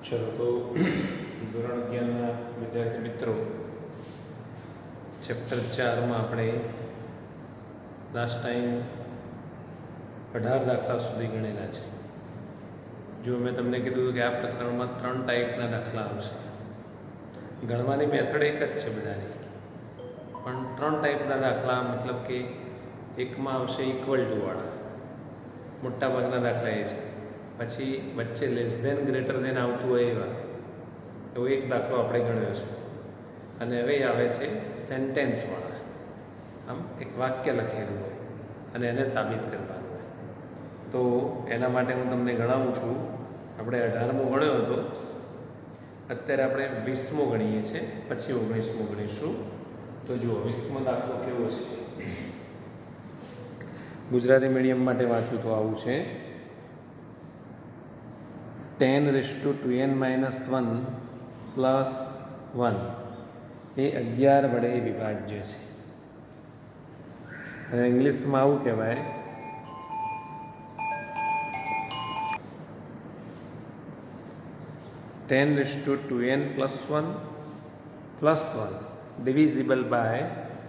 ચલો તો ધોરણ 11ના વિદ્યાર્થી મિત્રો, ચેપ્ટર 4માં આપણે લાસ્ટ ટાઈમ 18 દાખલા સુધી ગણેલા છે. જો મેં તમને કીધું કે આ પ્રકરણમાં 3 ટાઈપના દાખલા આવશે. ગણવાની મેથડ એક જ છે બધાની, પણ 3 ટાઈપના દાખલા, મતલબ કે એકમાં આવશે ઇક્વલ ટુ વાળા, મોટાભાગના દાખલા એ છે. પછી વચ્ચે લેસ ધેન ગ્રેટર ધેન આવતું હોય એવો એક દાખલો આપણે ગણ્યો છે. અને હવે આવે છે સેન્ટેન્સવાળા, આમ એક વાક્ય લખેલું હોય અને એને સાબિત કરવાનું હોય. તો એના માટે હું તમને ગણાવું છું. આપણે 18મો ગણ્યો હતો, અત્યારે આપણે 20મો ગણીએ છીએ, પછી 19મો ગણીશું. તો જુઓ 20મો દાખલો કેવો છે. ગુજરાતી મીડિયમ માટે વાંચું તો આવું છે: 10⁻2n - 1 પ્લસ 1 એ 11 વડે વિભાજ્ય છે. અને ઇંગ્લિશમાં આવું કહેવાય: 10⁻2n + 1 + 1 ડિવિઝિબલ બાય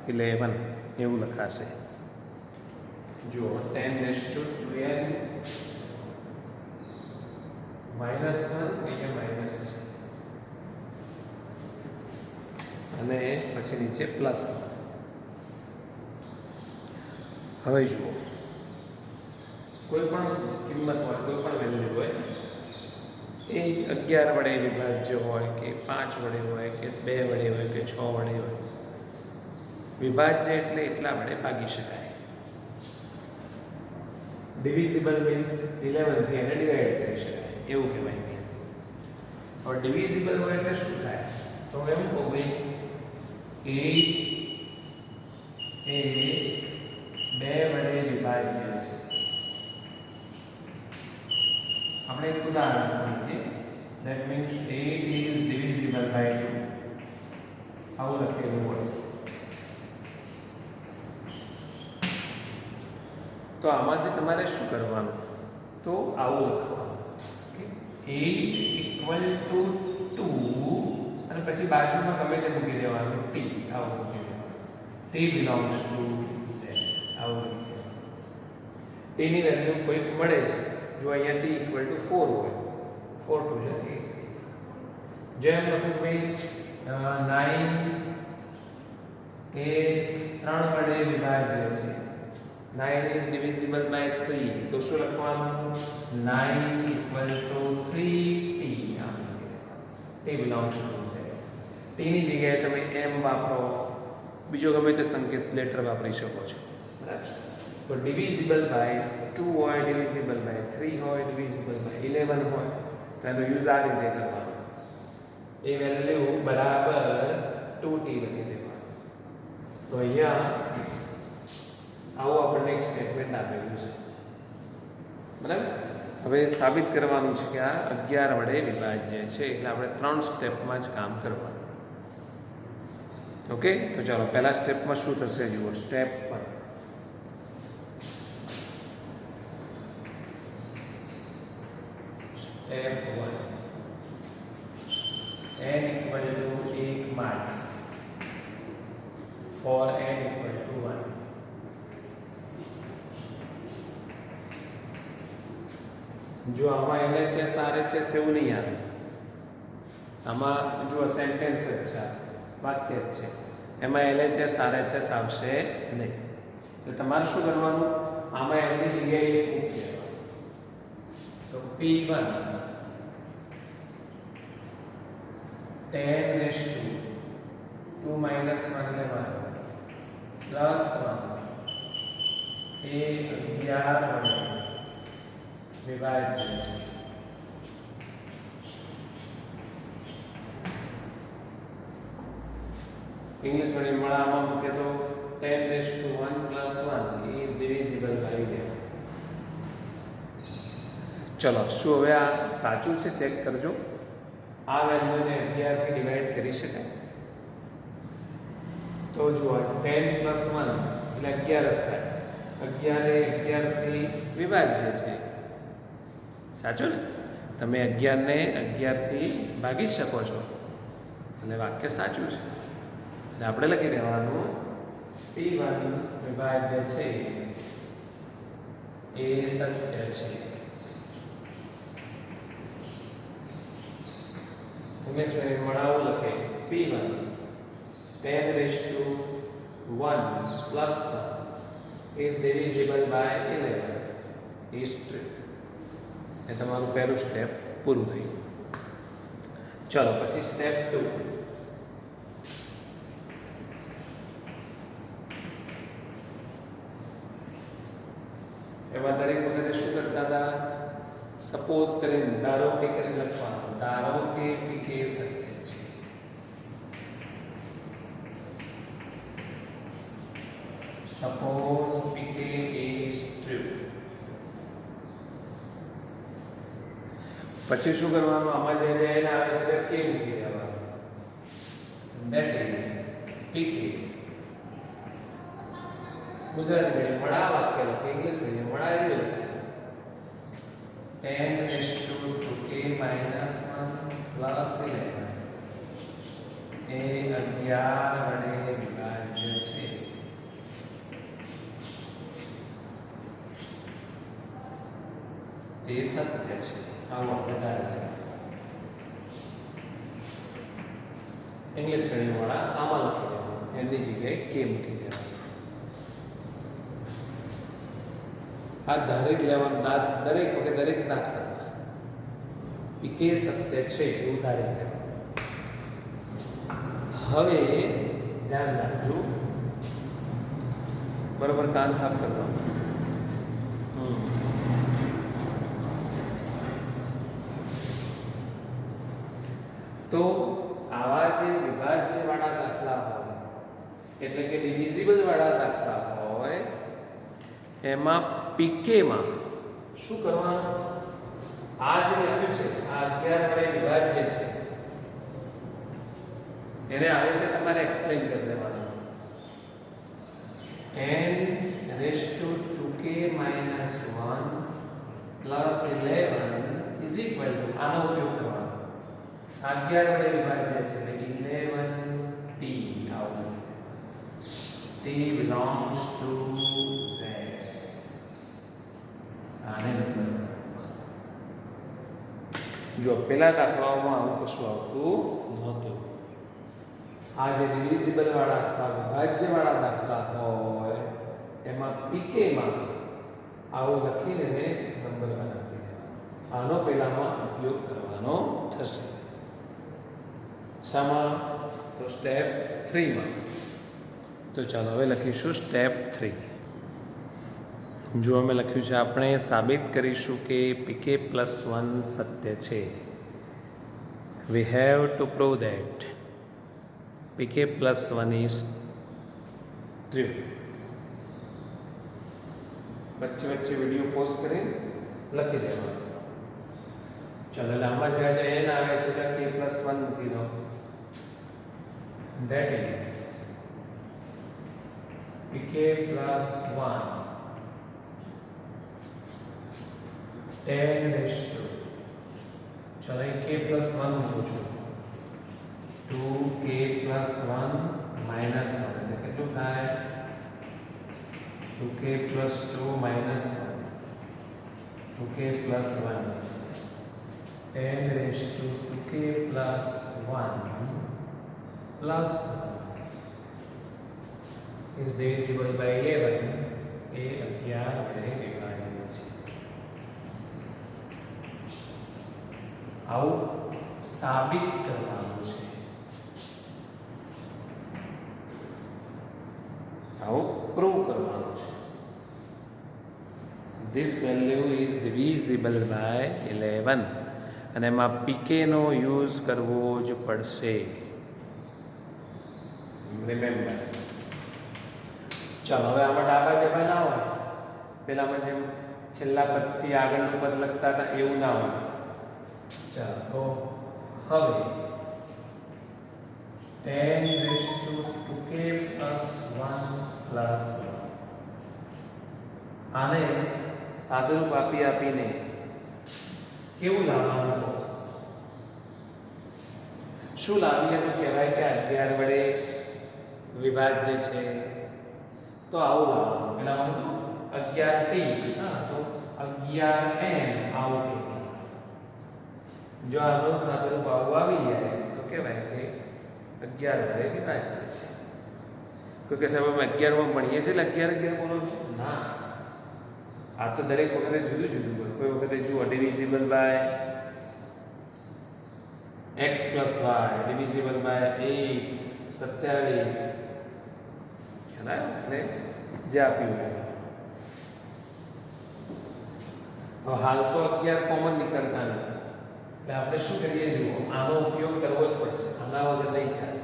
11 એવું લખાશે. જુઓ 10⁻2n -1 અહીંયા માઇનસ છે અને પછી નીચે પ્લસ. હવે જુઓ, કોઈ પણ કિંમત હોય, કોઈ પણ વેલ્યુ હોય, એ 11 વડે વિભાજ્ય હોય કે 5 વડે હોય કે 2 વડે હોય કે 6 વડે હોય, વિભાજ્ય એટલે એટલા વડે ભાગી શકાય. ડિવિઝિબલ મીન્સ 11 થી એને ડિવાઈડ કરી શકાય એવું કહેવાય મીન્સ. હવે ડિવિઝિબલ હોય એટલે શું થાય? તો એમ કહું ભાઈ 8 એ 2 વડે વિભાજ્ય છે. આપણે એક ઉદાહરણ સમજીએ. That means 8 is divisible by 2 આવું લખેલું હોય તો આમાંથી તમારે શું કરવાનું? તો આવું લખવાનું: 8 = 2 અને પછી બાજુમાં ગમે તે મૂકી દેવાનું, t આવું મૂકી દેવાનું. t belongs to z આવું લખી દેવાનું. t ની વેલ્યુ કોઈક મળે છે. જો અહીંયા t = 4 હોય, 4 × 2 = 8. જેમ લખું ભાઈ 9 એ 3 વડે વિભાજ્ય છે. 9 is divisible by 3. તો શું લખવાનું? 9 = 3t. t belongs to z. t ની જગ્યાએ તમે m વાપરો, બીજો ગમે તે સંકેત લેટર વાપરી શકો છો. બરાબર? તો divisible by 2 હોય, divisible by 3 હોય, divisible by 11 હોય, તો એનો યુઝ આ રીતે કરવાનો. એ વેલ્યુ બરાબર 2t લખી દેવાનું. તો અહીંયા આવું આપણને એક સ્ટેટમેન્ટ આપેલું છે. બરાબર? હવે સાબિત કરવાનું છે કે આ 11 વડે વિભાજ્ય છે, એટલે આપણે 3 સ્ટેપમાં જ કામ કરવાનું. ઓકે, તો ચાલો પહેલા સ્ટેપમાં શું થશે જુઓ. Step 1. Step 1, n = 1 mark for n = 1. જો આમાં LHS RHS એવું નહીં આવે. આમાં જો સેન્ટેન્સ જ છે, વાક્ય જ છે, એમાં LHS RHS આવશે નહીં. એટલે તમારે શું કરવાનું? આમાં એની જગ્યાએ એક મૂકી દેવાનું. તો P1 10⁻2 - 1 લેવાનું પ્લસ 1 એ 11 વડે વિભાજ્ય છે. ઇંગ્લિશ મીડિયમ વાળા આમાં મૂકે તો 10⁻1 + 1 is divisible by 11. ચલો, શું હવે આ સાચું છે? ચેક કરજો. આ વેલ્યુને 11 થી ડિવાઈડ કરી શકાય? તો જુઓ 10 + 1 એટલે 11 જ થાય. 11 એ 11 થી વિભાજ્ય છે. સાચું ને? તમે 11 ને 11થી ભાગી શકો છો એટલે વાક્ય સાચું છે. એટલે આપણે લખી દેવાનું P1 વિભાજ્ય છે એ સત્ય છે. ઉમેશભાઈ મળાવું લખે P1 10⁻1 plus 1 is divisible by 11 is true. એ તમારું પહેલું સ્ટેપ પૂરું થયું. ચલો પછી સ્ટેપ 2. એમાં દરેક વખતે શું કરતા હતા? સપોઝ કરીને ધારો કે કરીને લખવાનું. ધારો કે PK સત્ય છે. Suppose PK is true. પછી શું કરવાનું? આમાં જે n આવે છે તે k મૂકી દેવાનું. That is PK. Gujarati medium મળા વાક્ય લખે, ઇંગ્લિશ મીડિયમ મળા એવું લખે 10⁻2k - 1 plus 11 એ 11 વડે વિભાજ્ય છે. તે સત્ય છે. આવું આપણે ધારીએ. ઇંગ્લિશ મીડિયમ વાળા આમાં લખી દેવાનું, એની જગ્યાએ કે મૂકી દેવાનું. આ ધારી લેવાનું, દરેક વખતે દરેક દાખલા PK સત્ય છે એવું ધારી લેવાનું. હવે ધ્યાન રાખજો, બરોબર કાન સાફ કરવાનું. તો આવા જે વિભાજ્ય વાળા દાખલા હોય એટલે કે ડિવિઝિબલ વાળા દાખલા હોય એમાં PK માં શું કરવાનું છે? આ જે લખ્યું છે આ 11 વડે વિભાજ્ય છે એને આવી રીતે તમારે એક્સપ્લેન કરી દેવાનું. n⁻2k - 1 plus 11 is equal to આનો ઉપયોગ કરવાનો. 11 વડે વિભાજ્ય છે એટલે 11t આવું. t belongs to z. આને નંબર જો પેલા દાખલાઓમાં આવું કશું આવતું નહોતું. આ જે ડિવિઝિબલ વાળા અથવા વિભાજ્ય વાળા દાખલા હોય એમાં PK માં આવું લખીને નંબર બનાવી દેવાનો. આનો પેલામાં ઉપયોગ કરવાનો થશે. શામાં? તો સ્ટેપ 3 માં. તો ચાલો હવે લખીશું સ્ટેપ 3. જો અમે લખ્યું છે આપણે સાબિત કરીશું કે PK + 1 સત્ય છે. We have to prove that PK + 1 is true. વચ્ચે વચ્ચે વિડીયો પોઝ કરીને લખી દેવાનું. ચાલો આમાં જ્યારે n આવે છે તો k + 1 મૂકી દો. That is PK + 1 10⁻2. चलो k + 1 મૂકું છું. 2k + 1 - 1 એટલે કેટલું થાય? 2k + 2 - 1 2k + 1 10⁻2k + 1 plus is divisible by 11 એ 11 વડે વિભાજ્ય છે. આવું સાબિત કરવાનું છે. આવું પ્રૂવ કરવાનું છે. This value is divisible by 11 અને એમાં PK નો યુઝ કરવો જ પડશે. રિમેમ્બર. ચાલો હવે આમાં ડાબા જમા ના હોય, પેલામાં જેમ છેલ્લા પદથી આગળનું પદ લખતા હતા એવું ના હોય. ચાલો તો હવે 10⁻2k + 1 plus 1 આને સાદુરૂપ આપીને કેવું લાવવાનું? શું લાવીએ તો કહેવાય કે 11 વડે વિભાજ્ય છે, તો આવું લાવવાનું. પેલા 11t, હા, તો 11n આવું કંઈક. જો આનો સાદુરૂપ આવું આવી જાય તો કહેવાય કે 11 વડે વિભાજ્ય છે. કોઈ કે સાહેબ અમે 11માં ભણીએ છીએ એટલે 11 બોલો છો? ના, આ તો દરેક વખતે જુદું જુદું હોય. કોઈ વખતે જુઓ divisible by x + y, divisible by 8, 27, એટલે જે આપ્યું હોય. હવે હાલ તો 11 કોમન નીકળતા નથી, એટલે આપણે શું કરીએ? જુઓ, આનો ઉપયોગ કરવો જ પડશે, આના વગર નહીં ચાલે.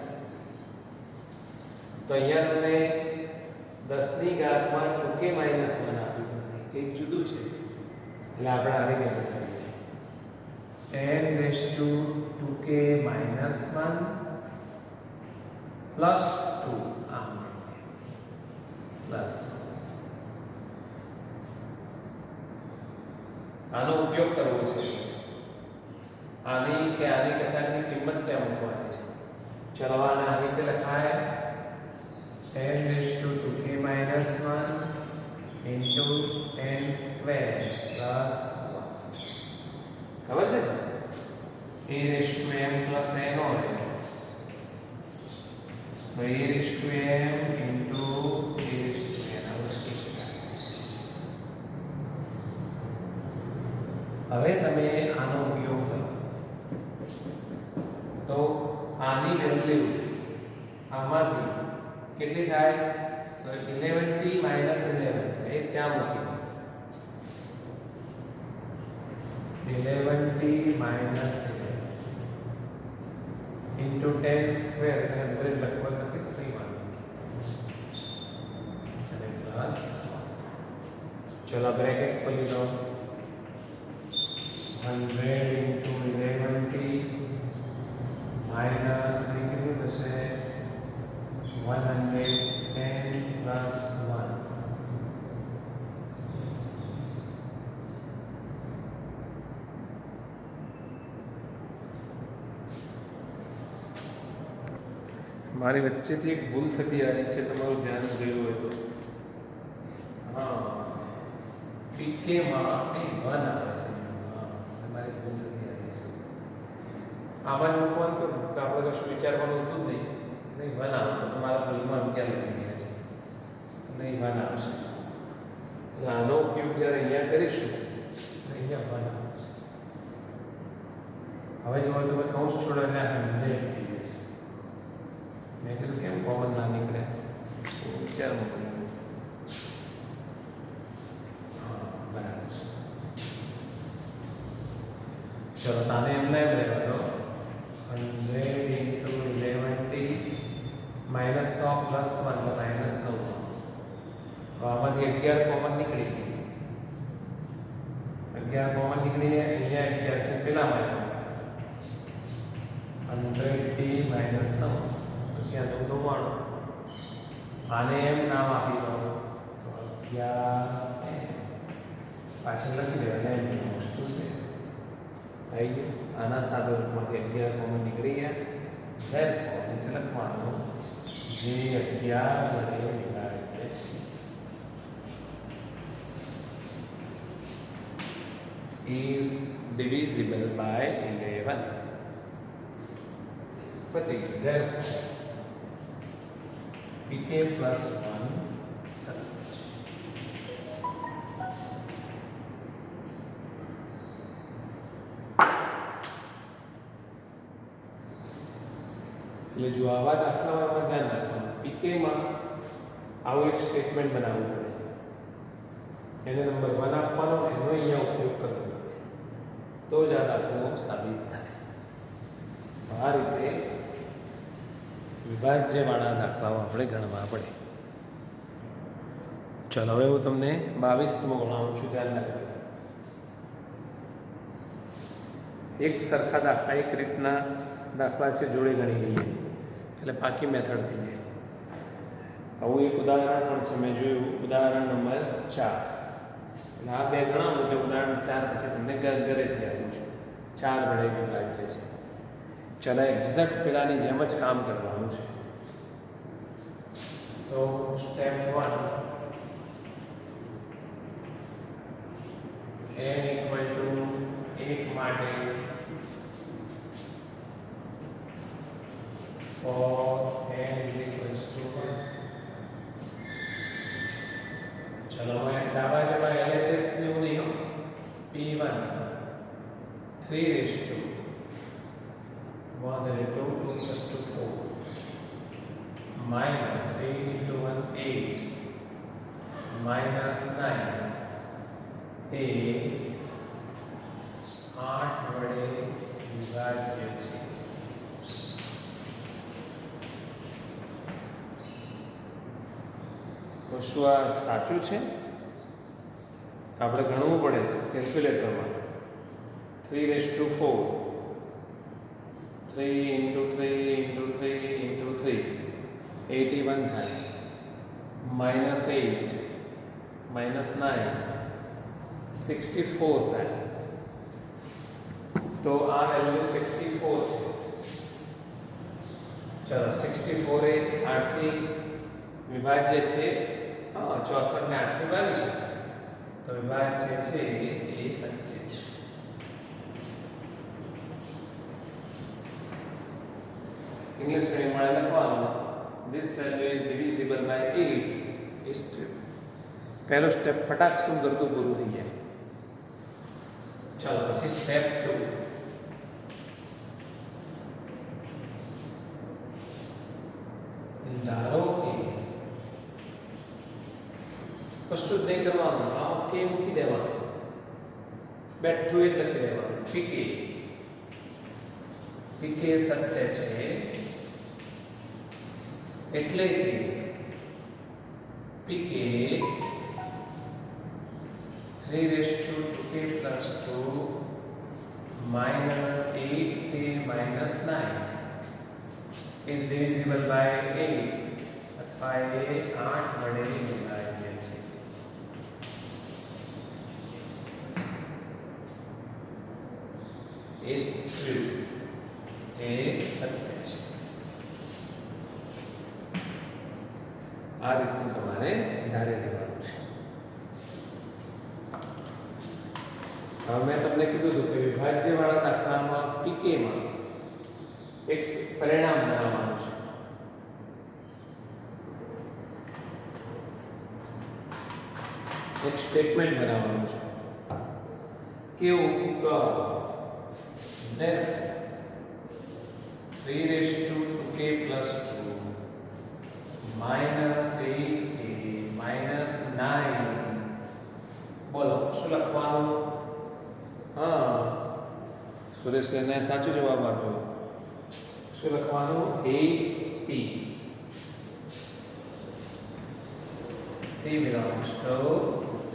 તો અહીંયા તમને 10 ની ઘાતમાં 2k - 1 આપ્યું, કંઈક જુદું છે, એટલે આપણે આવી રીતે કરીએ 10⁻²k - 1 પ્લસ 2 આમ પ્લસ. આનો ઉપયોગ કરવો છે, આની કે આની કશાકની કિંમત ત્યાં મૂકવાની છે. ચલો આને આવી રીતે લખાય 10⁻²k - 1 * 10² + 1. ખબર છે? a⁻m + n હોય તો a⁻m × a⁻n આવું લખી શકાય. હવે તમે આનો ઉપયોગ કરો તો આની વેલ્યુ આમાંથી કેટલી થાય? તો 11t - 11 એક ત્યાં મૂકી દો. 11t - 11 into 10² એટલે લગભગ નથી થઈ વાનું અને પ્લસ. ચલો બ્રેકેટ ખોલી દો. 100 into 11t minus કેટલું થશે? 110 plus 1. મારી વચ્ચેથી એક ભૂલ થતી આવી છે, તમારું ધ્યાન ગયું હોય તો. હા, pk માં અહીં 1 આવે છે. મારી ભૂલ થતી આવી છે. આમાં મૂકવાનું તો આપણે કશું વિચારવાનું હતું જ નહીં. 1 આવતો તમારા ભૂલમાં 11 લખી ગયા છે, નહીં 1 આવશે. એટલે આનો ઉપયોગ જ્યારે અહીંયા કરીશું અહીંયા 1 આવશે. હવે જો તમે કૌંસ છોડો એટલે 100 થઈ જશે. મેં કીધું કેમ કોમન ના નીકળે? વિચારમાં પડ્યું. હા, બરાબર છે. ચલો તાને એમને એમ રહેવા દો. 100 into 11t minus 100 plus 1 તો minus 9. તો આમાંથી 11 કોમન નીકળી ગઈ. 11 કોમન નીકળી જાય. અહીંયા 11 છે પેલામાં 100t minus 9 તો ત્યાં 9 વાળો. આને એમ નામ આપી દો તો 11 પાછળ લખી દેવાય. એમ વસ્તુ છે થઈ ગયું. આના સાદુરૂપમાંથી 11 કોમન નીકળી ગયા. therefore નીચે લખવાનું જે 11 વડે વિભાજ્ય છે is divisible by 11. પતી ગયું. therefore pk plus 1 સરળ છે. એટલે જો આવા દાખલામાં ધ્યાન રાખવાનું. પીકેમાં આવું એક સ્ટેટમેન્ટ બનાવવું પડે. એને નંબર 1 આપવાનો, એનો અહીંયા ઉપયોગ કરવો પડે, તો જ આ દાખલો સાબિત થાય. તો આ રીતે વિભાજ્યવાળા દાખલાઓ આપણે ગણવા પડે. ચલો હવે હું તમને 22મો ગણાવું છું. ધ્યાન રાખજો. એક સરખા દાખલા એક રીતના દાખલા છે જોડે ગણી લઈએ એટલે પાકી મેથડ થઈ જાય. આવું એક ઉદાહરણ પણ છે, મેં જોયું. ઉદાહરણ નંબર 4. એટલે આ બે ગણાવું એટલે ઉદાહરણ 4 પછી તમને ઘરેથી આપું છું. 4 વડે વિભાજ્ય છે. ચાલો એક્ઝેક્ટ પેલાની જેમ જ કામ કરવાનું છે. તો સ્ટેપ 1 n = 1 માટે for n = 1. चलो मैं डाबा जमा LHS જેવું નહીં હો. P1 3 1 2 2 + 2 4 minus 8 × 1 8 minus 9 એ 8 વડે વિભાજ્ય છે. તો શું આ સાચું છે? આપણે ગણવું પડે કેલ્ક્યુલેટરમાં. 3 × 4 3 × 3 × 3 × 3 81 થાય. -8 -9 64 થાય. તો આ વેલ્યુ 64 છે. ચલો 64 એ 8 થી વિભાજ્ય છે. 64 ને 8 થી ભાગી શકાય. તો વિભાજ્ય છે એ સત્ય છે. ઇંગ્લિશ મીડિયમમાં લખવાનું this value is divisible by 8 is true. પહેલો સ્ટેપ ફટાક શું કરતું પૂરું થઈ જાય. ચાલો પછી સ્ટેપ 2. ધારો કે કશું જ નહીં કરવાનું, આમાં કે મૂકી દેવાનું, બેઠું એ લખી દેવાનું. પીકે સત્ય છે એટલે કે PK 3 × 2k + 2 -8k - 9 is divisible by 8 અથવા એ 8 વડે વિભાજ્ય છે. is true. એ સત્ય છે. આ રીતનું તમારે ધારી લેવાનું છે. હવે મેં તમને કીધું હતું કે વિભાજ્યવાળા દાખલામાં પીકેમાં એક પરિણામ બનાવવાનું છે. એક સ્ટેટમેન્ટ બનાવવાનું છે. કેવું કે 3 × 2k + 2 -8k - 9 બોલો શું લખવાનું? હા, સુરેશને સાચો જવાબ આપ્યો. શું લખવાનું? 80 belongs to Z.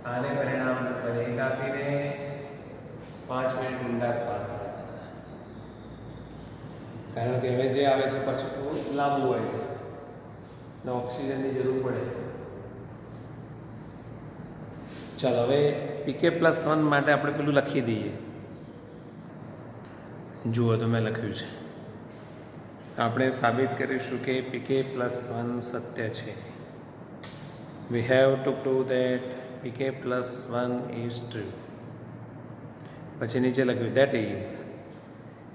આને પરિણામ નંબર 1 આપીને 5 મિનિટ ઊંડા શ્વાસ લેવાના. કારણ કે હવે જે આવે છે પછી તો લાંબુ હોય છે ને ઓક્સિજનની જરૂર પડે. ચાલો હવે pk + 1 માટે આપણે પેલું લખી દઈએ. જુઓ તો મેં લખ્યું છે. આપણે સાબિત કરીશું કે pk + 1 સત્ય છે. We have to prove that pk + 1 is true. પછી નીચે લખ્યું that is.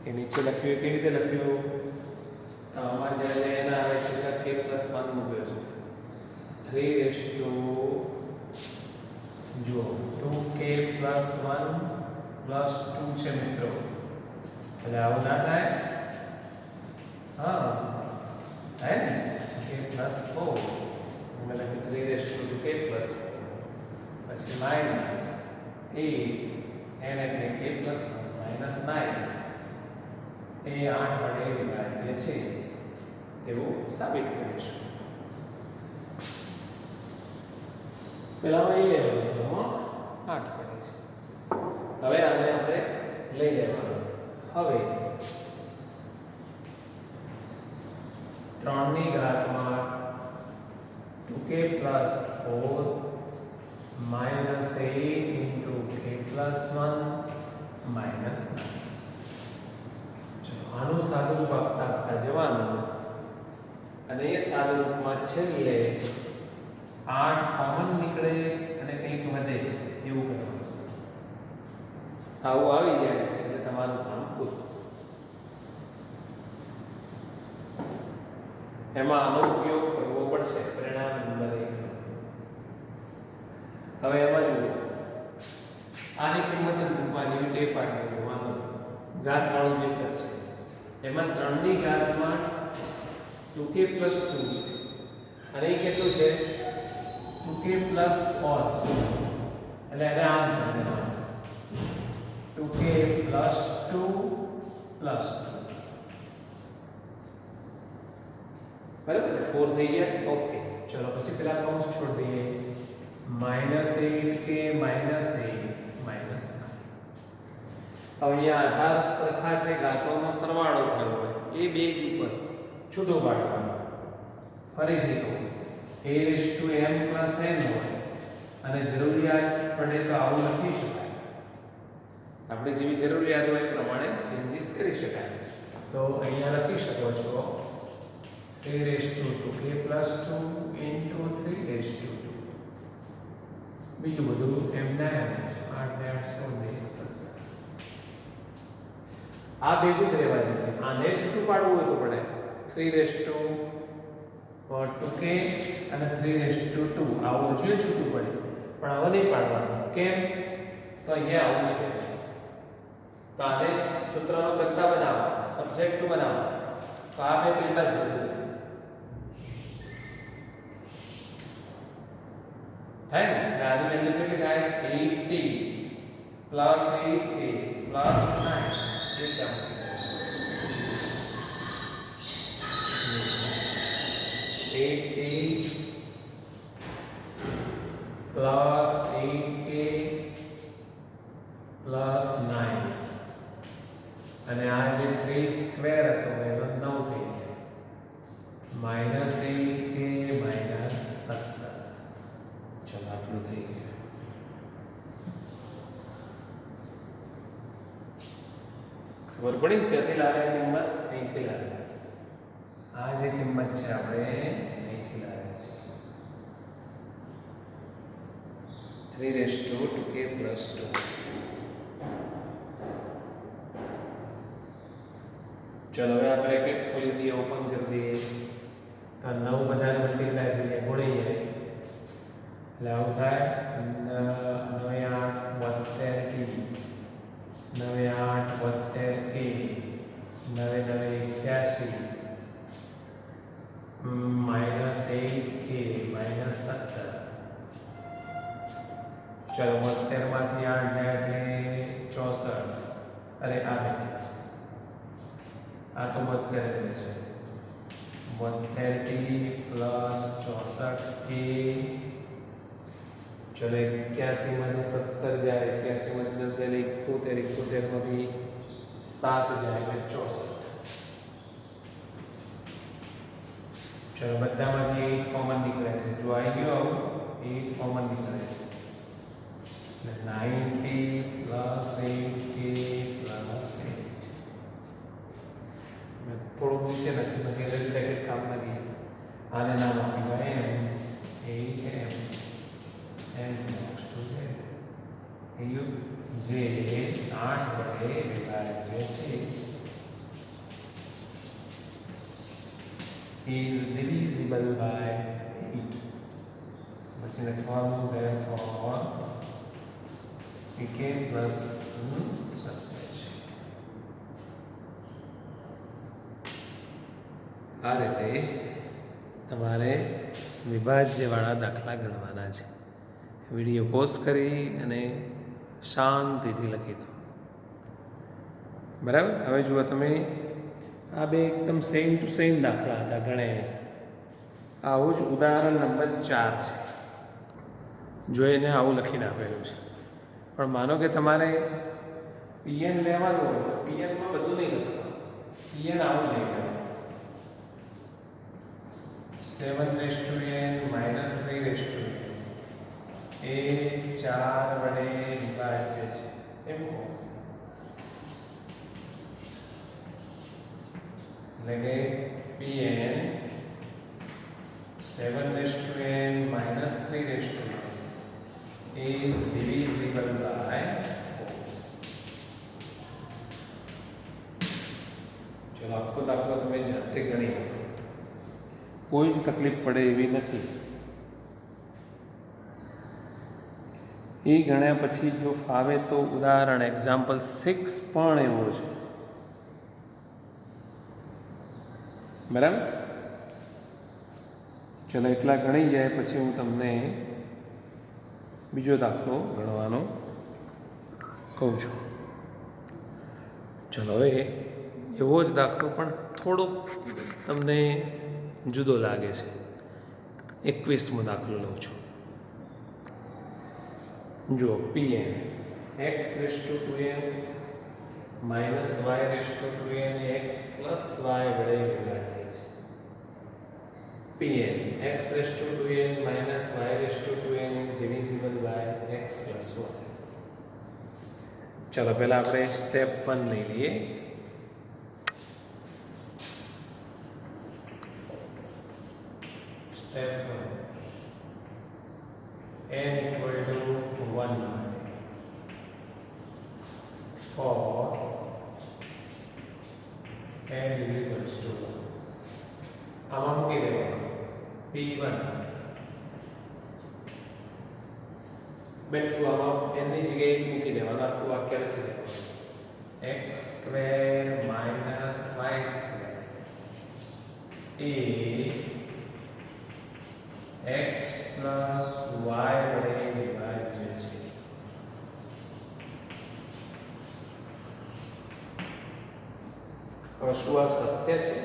એ નીચે લખ્યું કેવી રીતે લખ્યું? તો આમાં જ્યારે n આવે છે એટલે k + 1 મૂક્યો છે. 3 જો 2k + 1 + 2 છે મિત્રો. એટલે આવું ના થાય? હા થાય ને. k + 4 મેં લખ્યું 3 × 2k + 4 પછી -8 n એટલે k + 1 - 9 એ 8 વડે વિભાજ્ય છે તેવું સાબિત કરીશું. પેલામાં એ લેવાનું 8 વડે છે. હવે આને આપણે લઈ લેવાનું. હવે 3 ની ઘાતમાં 2k + 4 -8 into k plus 1 minus 9. ચલો આનું સાદુરૂપ આપતા આપતા જવાનું અને એ સાદુરૂપમાં છેલ્લે 8 કોમન નીકળે અને કંઈક વધે એવું કરવાનું. આવું આવી જાય એટલે તમારું કામ પૂરું. એમાં આનો ઉપયોગ કરવો પડશે પરિણામ નંબર 1. હવે એમાં જુઓ આની કિંમત મૂકવાની રીતે પાડી દેવાનું ઘાતવાળું જે પદ છે એમાં 3 ની ઘાતમાં 2k + 2 છે અને એ કેટલું છે 2k + 4 છે એટલે એને આમ કરી દેવાનું 2k + 2 + 2 બરાબર 4 થઈ ગયા. ઓકે ચલો પછી પેલા કૌંસ છોડી દઈએ -8k - 8 -9. અહીંયા આધાર સરખા છે ઘાતોનો સરવાળો થયો હોય એ બેઝ ઉપર છૂટો પાડવાનો. ફરીથી કહું am + n હોય અને જરૂરિયાત પડે તો આવું લખી શકાય. આપણે જેવી જરૂરિયાત હોય એ પ્રમાણે ચેન્જીસ કરી શકાય. તો અહીંયા લખી શકો છો 3 2k + 2 into 3 2. બીજું બધું એમના એમ 8 ને 8 16 આ ભેગું જ રહેવા જોઈએ. આને છૂટું પાડવું હોય તો પડે 3 2k અને 3 2 આવું જોઈએ છૂટું પડે પણ હવે નહીં પાડવાનું. કેમ? તો અહીંયા આવું છે તો આને સૂત્રનો કરતા બનાવો સબ્જેક્ટ બનાવો તો આ બે પેલા જ જરૂર થાય ને. આની વેલ્યુ કેટલી થાય 80 + 8k + 9 એકદમ 80 + 8k + 9 અને આ જે 3 સ્ક્વેર હતો એનો 9 થઈ જાય -8k - 17. ચલો આટલું થઈ ગયું. ખબર પડી ક્યાંથી લાવે કિંમત? અહીંથી લાવે. આ જે કિંમત છે આપણે અહીંથી લાવે છે 3 2k + 2. ચલો હવે આ બ્રેકેટ ખોલી દઈએ ઓપન કરી દઈએ તો 9 બધાને મલ્ટીપ્લાય થઈ જાય ગુણી જાય એટલે આવું થાય 9 8 72k 9 8 72k 9 9 81 -8k - 17. ચલો 72 માંથી 8 જાય એટલે 64. અરે આ નહીં આ તો 72 રહેશે 72t + 64k. ચલો 81 માંથી 17 જાય 81 માંથી 10 એટલે 71 71 માંથી 7 જાય એટલે 64. ચલો બધામાંથી 8 કોમન નીકળે છે. જો આવી ગયો આવું 8 કોમન નીકળે છે એટલે 90 + 8k + 8. મેં થોડું નીચે નથી બધી બ્રેકેટ કામ લાગી આને નામ આપ્યું m 8m n = z એવું જે 8 વડે વિભાજ્ય છે is divisible by 8. પછી લખવાનું therefore pk plus 17. આ રીતે તમારે વિભાજ્યવાળા દાખલા ગણવાના છે. વિડીયો પોઝ કરી અને શાંતિથી લખી દો. બરાબર. હવે જુઓ તમે આ બે એકદમ સેમ ટુ સેમ દાખલા હતા ગણે. આવું જ ઉદાહરણ નંબર 4 છે. જો એને આવું લખીને આપેલું છે પણ માનો કે તમારે પીએન લેવાનું હોય તો પીએનમાં બધું નહીં લખવાનું. પીએન આવું લઈ લેવાનું 7 - n - 3 n એ 4 વડે વિભાજ્ય છે એમ કહો. એટલે કે Pn 7n minus 3n is divisible by 4. ચલો આખો દાખલો તમે જાતે ગણી લો, કોઈ જ તકલીફ પડે એવી નથી. એ ગણ્યા પછી જો ફાવે તો ઉદાહરણ એક્ઝામ્પલ 6 પણ એવો છે. બરાબર, ચલો એટલા ગણી જાય પછી હું તમને બીજો દાખલો ગણવાનો કહું છું. ચલો હવે એવો જ દાખલો પણ થોડોક તમને જુદો લાગે છે. 21મો દાખલો લઉં છું. જો Pn x⁴n minus y⁴n x plus y વડે વિભાજ્ય છે. Pn x⁴n minus y⁴n is divisible by x plus y. ચલો પહેલા આપણે સ્ટેપ 1 લઈ લઈએ. Step 1 n equal to 1 for n is equals to 1. આમાં મૂકી દેવાનું P1 બેઠું આમાં n ની જગ્યાએ મૂકી દેવાનું, આખું વાક્ય લખી દેવાનું x² minus y² એ x plus y વડે વિભાજ્ય છે. હવે શું આ સત્ય છે?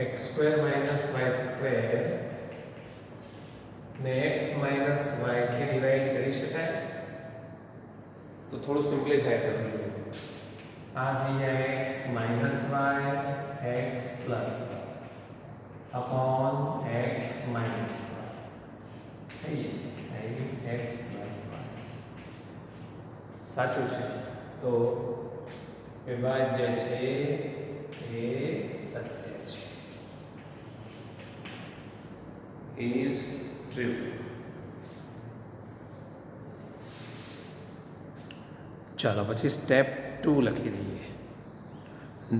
x² minus y² ને x minus y થી ડિવાઈડ કરી શકાય? તો થોડું સિમ્પ્લિફાય કરવું જોઈએ. આ થઈ જાય x minus y x plus upon x minus y થઈ x plus y. સાચું છે તો વિભાજ્ય છે એ સત્ય છે, is true. ચાલો પછી સ્ટેપ 2 લખી દઈએ.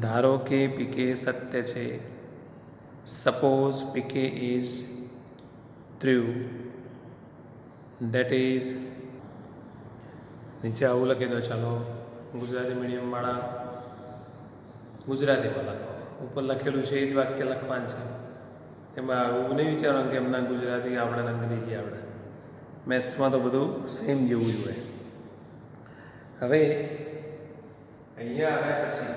ધારો કે pk સત્ય છે. Suppose pk is true, that is નીચે આવું લખી દો. ચાલો ગુજરાતી મીડિયમવાળા ગુજરાતીમાં લખો. ઉપર લખેલું છે એ જ વાક્ય લખવાનું છે. એમાં એવું નહીં વિચારવાનું કે એમના ગુજરાતી આપણે અંગ્રેજી આપણે. મેથ્સમાં તો બધું સેમ જેવું જ હોય. હવે અહીંયા આવ્યા પછી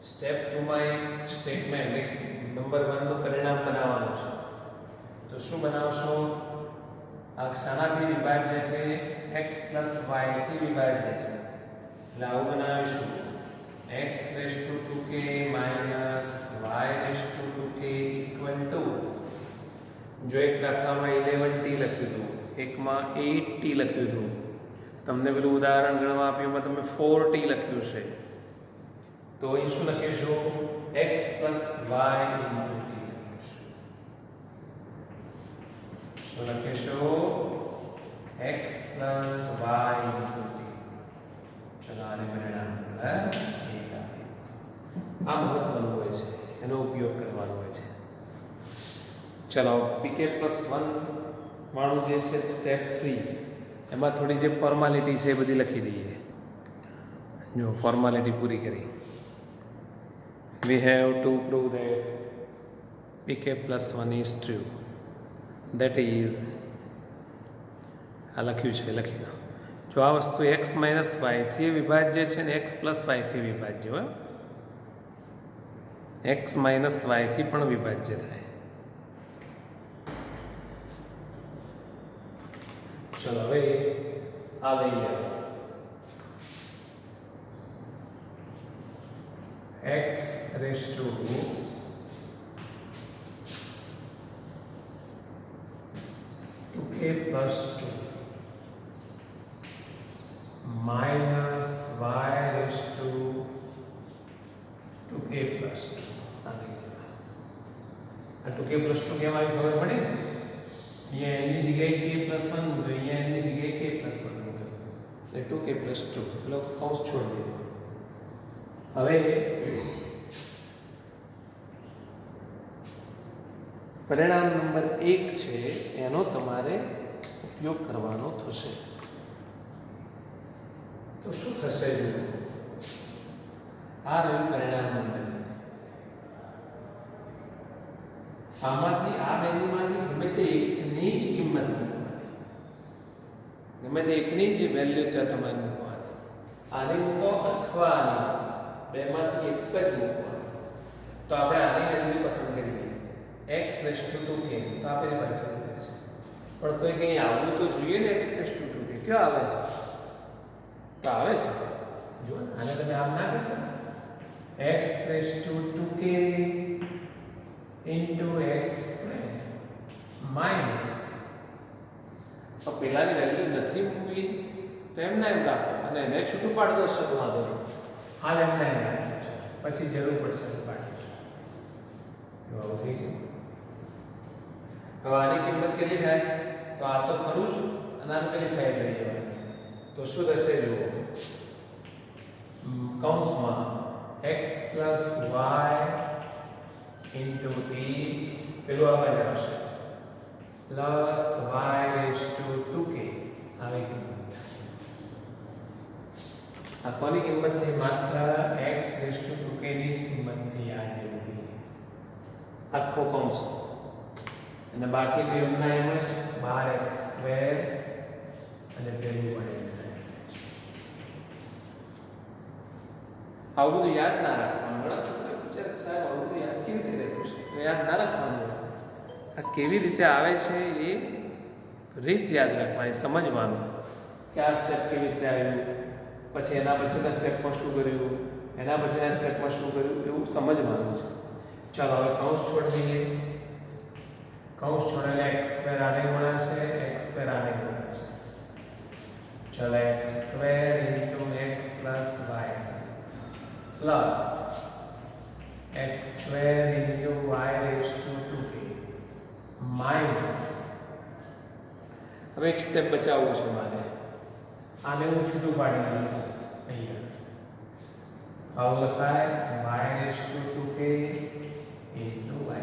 સ્ટેપ 2માં એક સ્ટેટમેન્ટ નંબર 1 નું પરિણામ બનાવવાનું છે. તો શું બનાવશો? આ શાનાથી વિભાજ્ય છે? x plus y થી વિભાજ્ય છે. એટલે આવું બનાવીશું x⁴2k minus y⁴2k equal to, જો એક દાખલામાં 11t લખ્યું હતું, એકમાં 8t લખ્યું હતું, તમને પેલું ઉદાહરણ ગણવા આપ્યું એમાં તમે 4t લખ્યું છે, તો અહીં શું લખીશું? x plus y into t લખીશું. શું લખીશું? x plus y into t. ચલો આને પરિણામ આ મહત્વનું હોય છે, એનો ઉપયોગ કરવાનો હોય છે. ચલો pk +1 વાળું જે છે સ્ટેપ 3, એમાં થોડી જે ફોર્માલિટી છે એ બધી લખી દઈએ. જો ફોર્માલિટી પૂરી કરી. we have to prove that pk +1 is true, that is આ લખ્યું છે, લખી દો. જો આ વસ્તુ x minus y થી વિભાજ્ય છે ને x plus y થી વિભાજ્ય હોય, x minus y થી પણ વિભાજ્ય થાય. ચલો હવે આ લઈ લેવા. x⁴n 2k plus 2 minus y raised to 2k plus 2 આ 2k plus 2 કેમ આવી ખબર પડે ને અહીંયા એની જગ્યાએ k plus 1 મૂક્યો અહીંયા એની જગ્યાએ k plus 1 મૂક્યો એટલે 2k plus 2 પેલો કૌંસ છોડી દીધો હવે પરિણામ નંબર 1 છે એનો તમારે ઉપયોગ કરવાનો થશે તો શું થશે જો આ રહ્યું પરિણામ નંબર 1 આમાંથી આ બેનીમાંથી ગમે તે એકની જ કિંમત મૂકવાની ગમે તે એકની જ વેલ્યુ ત્યાં તમારે મૂકવાની આને મૂકો અથવા આને બેમાંથી એક જ મૂકવાની તો આપણે આની વેલ્યુ પસંદ કરીએ x raised to 2k તો આપેલી બાજુ રહેશે પણ કોઈ કંઈ આવવું તો જોઈએ ને x raised to 2k ક્યાં આવે છે તો આવે છે જો આને તમે આમ ના કરો x raised to 2k into x square minus તો પેલાની વેલ્યુ નથી મૂકવી તો એમને એમ રાખો અને એને છૂટું પાડી દો શરૂઆત દો હાલ એમને એમ રાખ્યું છે પછી જરૂર પડશે તો પાડીશું એવું થઈ ગયું હવે આની કિંમત કેટલી થાય તો આ તો ખરું જ અને આને પેલી સાઈડ લઈ જવાની તો શું થશે જુઓ કૌંસમાં x plus y into t પેલું આવા જ આવશે plus y raised to 2k આવી કિંમત આ કોની કિંમત થઈ માત્ર x raised to 2k ની જ કિંમત થઈ આ જેવી આખો કૌંસ અને બાકી બે એમના એમ જ 12x સ્ક્વેર અને પેલું વડે આવું બધું યાદ ના રાખવાનું ઘણા છોકરા વિચાર સાહેબ આવું બધું યાદ કેવી રીતે રહેતું છે તો યાદ ના રાખવાનું આ કેવી રીતે આવે છે એ રીત યાદ રાખવાની સમજવાનું કે આ સ્ટેપ કેવી રીતે આવ્યું પછી એના પછીના સ્ટેપમાં શું કર્યું એના પછીના સ્ટેપમાં શું કર્યું એવું સમજવાનું છે ચાલો હવે કૌંસ છોડી દઈએ કૌંસ છોડેલા x સ્ક્વેર આને ગુણાશે x સ્ક્વેર આને ગુણાશે ચાલો x square into x plus y plus x square into y raised to 2k minus હવે એક સ્ટેપ બચાવવું છે મારે આને હું છૂટું પાડી દઉં અહીંયા આવું લખાય y raised to 2k into y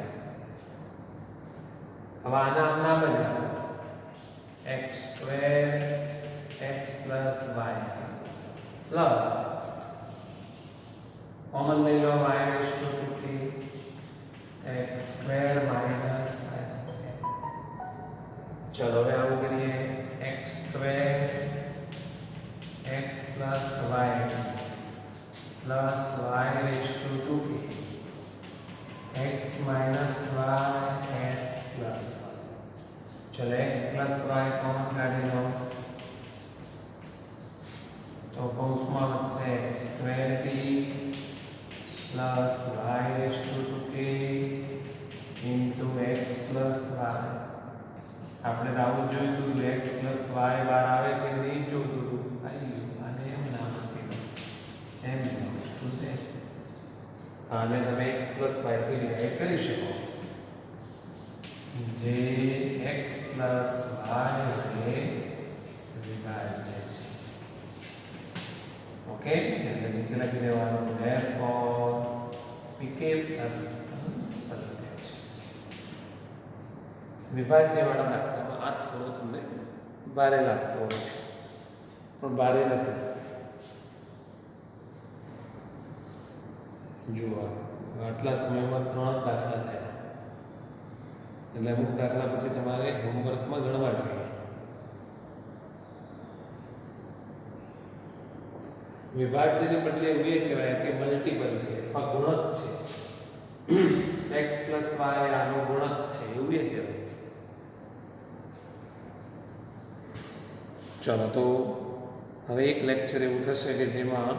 હવે આના નામ જ રાખો x square x plus y plus common લઈ લો y raised to 2k x square minus y square ચલો હવે આવું કરીએ x square x plus y plus y raised to 2k x minus y x plus y चलो x plus y common काढी लो तो कौंसમાં વધશે x square t plus y raised to 2k into x plus y આપણે round જોયું હતું x plus y બાર આવે છે એ જોયું હતું અને એમ નામ આપી એમ શું છે આને તમે x plus y થી ડિવાઇડ કરી શકો જે x plus y વડે વિભાજ્ય છે ઓકે એટલે નીચે લખી દેવાનું therefore pk plus સત્ય છે વિભાજ્ય વાળા દાખલામાં આ થોડો તમને ભારે લાગતો હોય છે પણ ભારે નથી જુઓ આટલા સમયમાં 3 દાખલા થયા એટલે અમુક દાખલા પછી તમારે હોમવર્કમાં ગણવા જોઈએ વિભાજ્યને બદલે એવું એ કહેવાય કે મલ્ટીપલ છે અથવા ગુણક છે x plus y આનો ગુણક છે એવું એ કહેવાય ચાલો તો હવે એક લેક્ચર એવું થશે કે જેમાં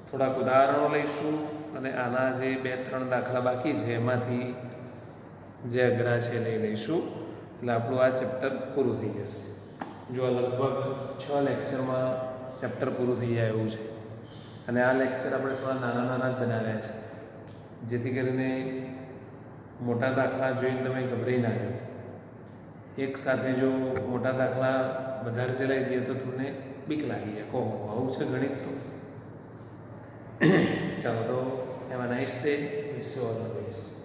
થોડાક ઉદાહરણો લઈશું અને આના જે 2-3 દાખલા બાકી છે એમાંથી જે અઘરા છે લઈ લઈશું એટલે આપણું આ ચેપ્ટર પૂરું થઈ જશે. જો લગભગ 6 લેક્ચરમાં ચેપ્ટર પૂરું થઈ જાય એવું છે. અને આ લેક્ચર આપણે થોડા નાના નાના જ બનાવ્યા છે, જેથી કરીને મોટા દાખલા જોઈને તમે ગભરાઈ ના જાઓ. એક સાથે જો મોટા દાખલા વધારે ચલાવી દઈએ તો તમને બીક લાગી જાય, કહો આવું છે ગણિત તો. ચાલો તો have a nice day, wish you all the best.